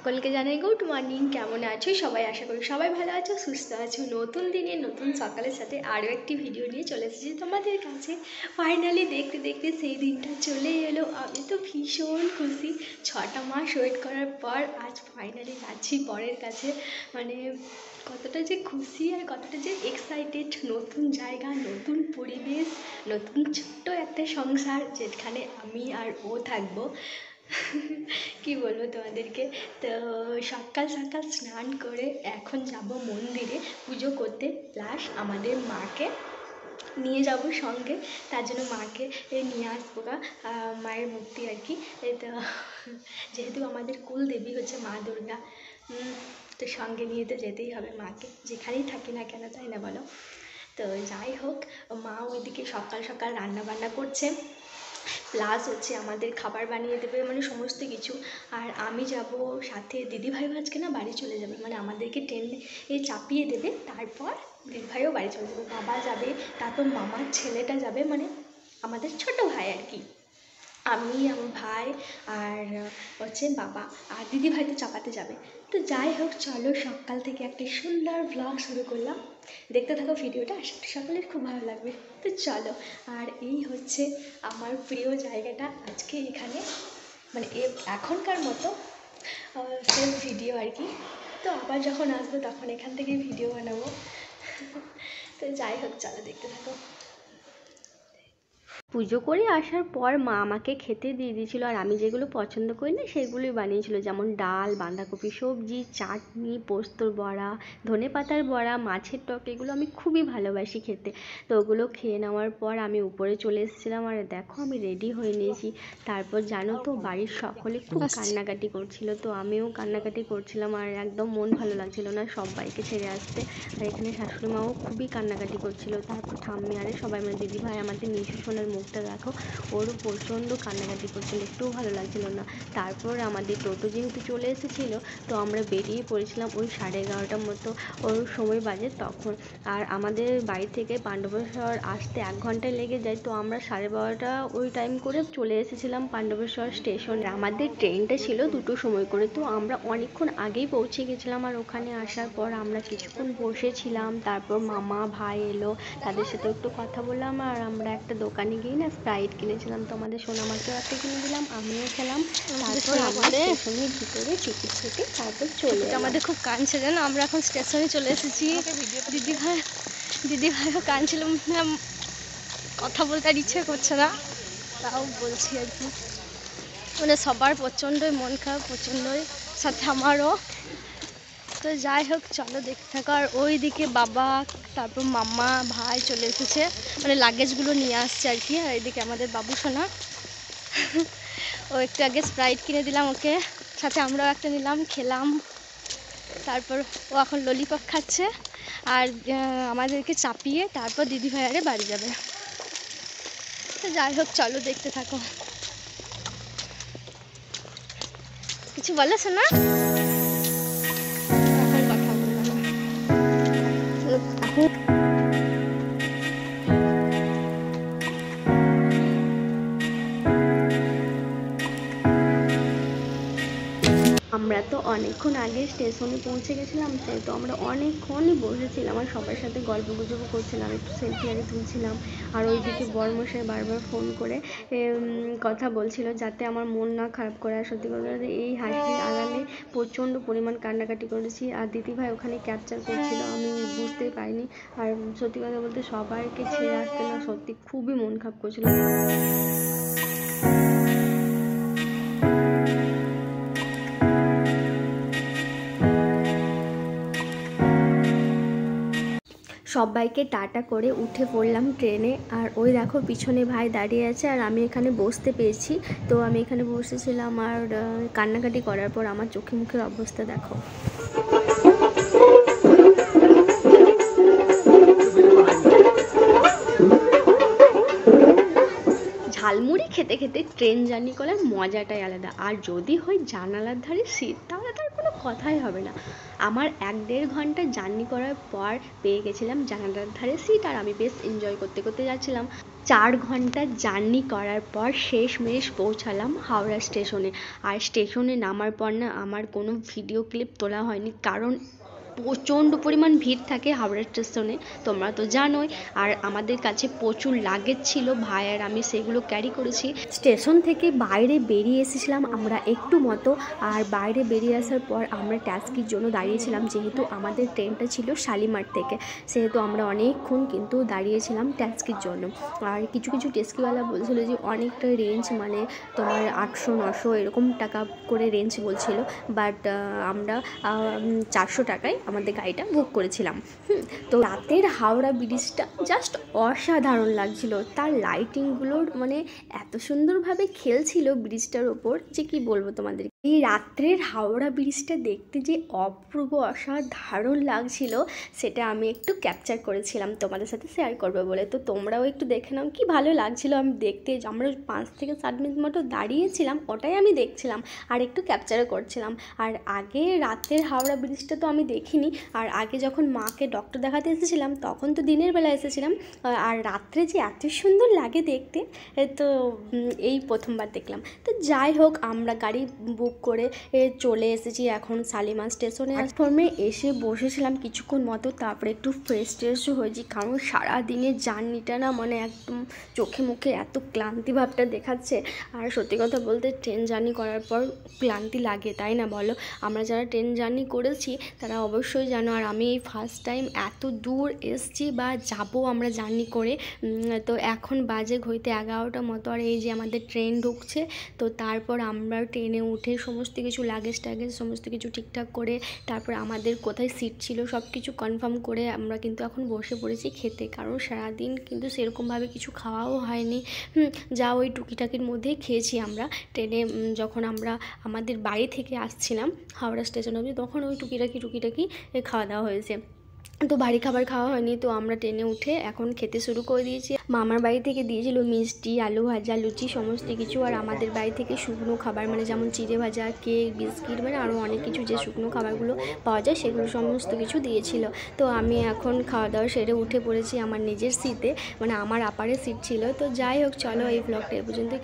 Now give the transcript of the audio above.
সকলকে জানাই good morning. কেমন আছো সবাই? আশা করি সবাই ভালো আছো, সুস্থ আছো। নতুন দিনে নতুন সকালের সাথে আরও একটি ভিডিও নিয়ে চলে এসেছি তোমাদের কাছে। ফাইনালি দেখতে দেখতে সেই দিনটা চলে এলো। আমি তো ভীষণ খুশি। 6টা মাস ওয়েট করার পর আজ ফাইনালি যাচ্ছি বরের কাছে। মানে কতটা যে খুশি আর কতটা যে এক্সাইটেড। নতুন জায়গা, নতুন পরিবেশ, নতুন ছোট্ট একটা সংসার যেখানে আমি আর ও থাকবো। কি বলবো তোমাদেরকে। তো সকাল সকাল স্নান করে এখন যাব মন্দিরে পুজো করতে, প্লাস আমাদের মাকে নিয়ে যাব সঙ্গে। তার জন্য মাকে নিয়ে আসবো গা, মায়ের মূর্তি আর কি। তো যেহেতু আমাদের কুলদেবী হচ্ছে মা দুর্গা, তো সঙ্গে নিয়ে তো যেতেই হবে মাকে, যেখানেই থাকি না কেন, তাই না বলো? তো যাই হোক, মা ওইদিকে সকাল সকাল রান্না বান্না করছে, প্লাস হচ্ছে আমাদের খাবার বানিয়ে দেবে, মানে সমস্ত কিছু। আর আমি যাব সাথে। দিদিভাইও আজকে না বাড়ি চলে যাবে, মানে আমাদেরকে ট্রেনে চাপিয়ে দেবে, তারপর দিদিভাইও বাড়ি চলে যাবে। বাবা যাবে, তারপর মামার ছেলেটা যাবে, মানে আমাদের ছোট ভাই আর কি। আমি, আমার ভাই আর হচ্ছে বাবা, আর দিদিভাই তো চাপাতে যাবে। তো যাই হোক, চলো সকাল থেকে একটা সুন্দর ব্লগ শুরু করলাম। দেখতে থাকো ভিডিওটা, আশা করি সকলের খুব ভালো লাগবে। তো চলো। আর এই হচ্ছে আমার প্রিয় জায়গাটা আজকে এখানে, মানে এখনকার মতো সেলফ ভিডিও আর কি। তো আবার যখন আসবো তখন এখান থেকে ভিডিও বানাবো। তো যাই হোক, চলো দেখতে থাকো। পুজো করে আসার পর মা আমাকে খেতে দিয়ে দিয়েছিলো, আর আমি যেগুলো পছন্দ করি না সেগুলোই বানিয়েছিল, যেমন ডাল, বাঁধাকপি সবজি, চাটনি, পোস্তর বড়া, ধনেপাতার বড়া, মাছের টক। এগুলো আমি খুবই ভালোবাসি খেতে। তো ওগুলো খেয়ে নেওয়ার পর আমি উপরে চলে এসেছিলাম, আর দেখো আমি রেডি হয়ে নিয়েছি। তারপর জানো তো, বাড়ির সকলে খুব কান্নাকাটি করছিল, তো আমিও কান্নাকাটি করছিলাম, আর একদম মন ভালো লাগছিল না সবাইকে ছেড়ে আসতে। আর এখানে শাশুড়ি মাও খুবই কান্নাকাটি করছিল। তারপর ঠাম্মি আরে সবাই, মানে দিদিভাই, আমাদের নিশু সোনার মুখটা দেখো, ওরও প্রচণ্ড কান্নাকাটি করছিল, একটুও ভালো লাগছিল না। তারপর আমাদের টোটো যেহেতু চলে এসেছিলো, তো আমরা বেরিয়ে পড়েছিলাম ওই 11:30টার মতো ওর সময় বাজে তখন। আর আমাদের বাড়ি থেকে পাণ্ডবেশ্বর আসতে 1 ঘন্টায় লেগে যায়, তো আমরা 12:30 ওই টাইম করে চলে এসেছিলাম পাণ্ডবেশ্বর স্টেশনে। আমাদের ট্রেনটা ছিল 2টোর সময় করে, তো আমরা অনেকক্ষণ আগেই পৌঁছে গেছিলাম। আর ওখানে আসার পর আমরা কিছুক্ষণ বসেছিলাম, তারপর মামা ভাই এলো, তাদের সাথে একটু কথা বললাম, আর আমরা একটা দোকানে গিয়ে না স্প্রাইট কিনেছিলাম, তো আমাদের সোনামাকেও একটা কিনে দিলাম, আমিও খেলাম। তারপর আমাদের স্টেশনের ভিতরে টিকিট কেটে তারপর চলে আমাদের খুব কাঁদছে জানো। আমরা এখন স্টেশনে চলে এসেছি। দিদিভাইও কাঁদছিল, কথা বলতে আর ইচ্ছে করছে না, তাও বলছি আর কি। মানে সবার প্রচণ্ডই মন খারাপ, প্রচণ্ডই, সাথে আমারও। তো যাই হোক, চলো দেখতে থাকো। আর ওই দিকে বাবা, তারপর মাম্মা, ভাই চলে এসেছে, মানে লাগেজগুলো নিয়ে আসছে আর কি। আর এইদিকে আমাদের বাবু সোনা, ও একটু আগে স্প্রাইট কিনে দিলাম ওকে, সাথে আমরাও একটা নিলাম, খেলাম। তারপর ও এখন ললিপপ খাচ্ছে, আর আমাদেরকে চাপিয়ে তারপর দিদিভাই আরে বাড়ি যাবে। তো যাই হোক, চলো দেখতে থাকো। কিছু বলো সোনা? আমরা তো অনেকক্ষণ আগে স্টেশনে পৌঁছে গেছিলাম, তাই তো আমরা অনেকক্ষণই বসেছিলাম, আর সবার সাথে গল্প গুজব করছিলাম, একটু সেলফি আরে তুলছিলাম। আর ওইদিকে বরমশাই বারবার ফোন করে কথা বলছিল যাতে আমার মন না খারাপ করে। আর সত্যি কথা এই হাসির আড়ালে প্রচণ্ড পরিমাণ কান্নাকাটি করেছি। আর দিদিভাই ওখানে ক্যাপচার করছিল, আমি বুঝতেই পারিনি। আর সত্যি কথা বলতে সবাইকে ছেড়ে আসতে না সত্যি খুবই মন খারাপ করছিল। সবাইকে টাটা করে উঠে পড়লাম ট্রেনে। আর ওই দেখো পিছনে ভাই দাঁড়িয়ে আছে, আর আমি এখানে বসতে পেরেছি। তো আমি এখানে বসেছিলাম, আর কান্নাকাটি করার পর আমার চোখে মুখের অবস্থা দেখো। ঝালমুড়ি খেতে খেতে ট্রেন জার্নি করার মজাটাই আলাদা। আর যদি হয় জানালার ধারে সিট, তাহলে তার কোনো কথাই হবে না। আমার 1-1.5 ঘন্টা জার্নি করার পর পেয়ে গেছিলাম জানালার ধারে সিট, আর আমি বেশ এনজয় করতে করতে যাচ্ছিলাম। 4 ঘন্টা জার্নি করার পর শেষমেশ পৌঁছালাম হাওড়া স্টেশনে। আর স্টেশনে নামার পর না আমার কোনো ভিডিও ক্লিপ তোলা হয়নি, কারণ প্রচণ্ড পরিমাণ ভিড় থাকে হাওড়া স্টেশনে, তোমরা তো জানোই। আর আমাদের কাছে প্রচুর লাগেজ ছিল, ভাই আর আমি সেগুলো ক্যারি করেছি। স্টেশন থেকে বাইরে বেরিয়ে এসেছিলাম আমরা একটু মতো, আর বাইরে বেরিয়ে আসার পর আমরা ট্যাক্সির জন্য দাঁড়িয়েছিলাম, যেহেতু আমাদের ট্রেনটা ছিল শালিমার থেকে, সেহেতু আমরা অনেকক্ষণ কিন্তু দাঁড়িয়েছিলাম ট্যাক্সির জন্য। আর কিছু কিছু ট্যাক্সিওয়ালা বলছিল যে অনেকটা রেঞ্জ, মানে তোমার 800-900 এরকম টাকা করে রেঞ্জ বলছিল, বাট আমরা 400 টাকায় আমাদের গাড়িটা বুক করেছিলাম। তো রাতের হাওড়া ব্রিজটা জাস্ট অসাধারণ লাগছিল, তার লাইটিংগুলোর মানে এত সুন্দরভাবে খেলছিল ব্রিজটার ওপর যে কি বলবো তোমাদের। এই রাত্রের হাওড়া ব্রিজটা দেখতে যে অপূর্ব অসাধারণ লাগছিল, সেটা আমি একটু ক্যাপচার করেছিলাম তোমাদের সাথে শেয়ার করবো বলে। তো তোমরাও একটু দেখে নাও কি ভালো লাগছিল আমি দেখতে। আমরা 5 থেকে 7 মিনিট মতো দাঁড়িয়েছিলাম, ওটাই আমি দেখছিলাম আর একটু ক্যাপচারও করছিলাম। আর আগে রাতের হাওড়া ব্রিজটা তো আমি দেখিনি, আর আগে যখন মাকে ডক্টর দেখাতে এসেছিলাম তখন তো দিনের বেলা এসেছিলাম, আর রাত্রে যে এত সুন্দর লাগে দেখতে, তো এই প্রথমবার দেখলাম। তো যাই হোক, আমরা গাড়ি বুক করে চলে এসেছি এখন শালিমার স্টেশনে। প্ল্যাটফর্মে এসে বসেছিলাম কিছুক্ষণ মতো, তারপরে একটু ফ্রেশ ট্রেশও হয়েছি, কারণ সারাদিনের জার্নিটা না মানে একদম চোখে মুখে এত ক্লান্তি ভাবটা দেখাচ্ছে। আর সত্যি কথা বলতে ট্রেন জার্নি করার পর ক্লান্তি লাগে, তাই না বলো? আমরা যারা ট্রেন জার্নি করেছি তারা অবশ্যই জানো। আর আমি এই ফার্স্ট টাইম এত দূর এসছি বা যাবো আমরা জার্নি করে। তো এখন বাজে ঘড়িতে 11টা মতো, আর এই যে আমাদের ট্রেন ঢুকছে। তো তারপর আমরা ট্রেনে উঠে সমস্ত কিছু লাগেজ টাগেজ সমস্ত কিছু ঠিকঠাক করে, তারপর আমাদের কোথায় সিট ছিল সব কিছু কনফার্ম করে আমরা কিন্তু এখন বসে পড়েছি খেতে, কারণ সারাদিন কিন্তু সেরকমভাবে কিছু খাওয়াও হয়নি। যা ওই টুকিটাকির মধ্যেই খেয়েছি আমরা ট্রেনে। যখন আমরা আমাদের বাড়ি থেকে আসছিলাম হাওড়া স্টেশন অবধি, তখন ওই টুকিটাকি খাওয়া দাওয়া হয়েছে, তো বাড়ি খাবার খাওয়া হয়নি। তো আমরা ট্রেনে উঠে এখন খেতে শুরু করে দিয়েছি। মামার বাড়ি থেকে দিয়েছিল মিষ্টি, আলু ভাজা, লুচি সমস্ত কিছু, আর আমাদের বাড়ি থেকে শুকনো খাবার মানে যেমন চিড়ে ভাজা, কেক, বিস্কিট, মানে আরও অনেক কিছু যে শুকনো খাবারগুলো পাওয়া যায় সেগুলো সমস্ত কিছু দিয়েছিল। তো আমি এখন খাওয়া দাওয়া সেরে উঠে পড়েছি আমার নিজের সিটে, মানে আমার আপারের সিট ছিল। তো যাই হোক, চলো এই ব্লগটা এ পর্যন্তই।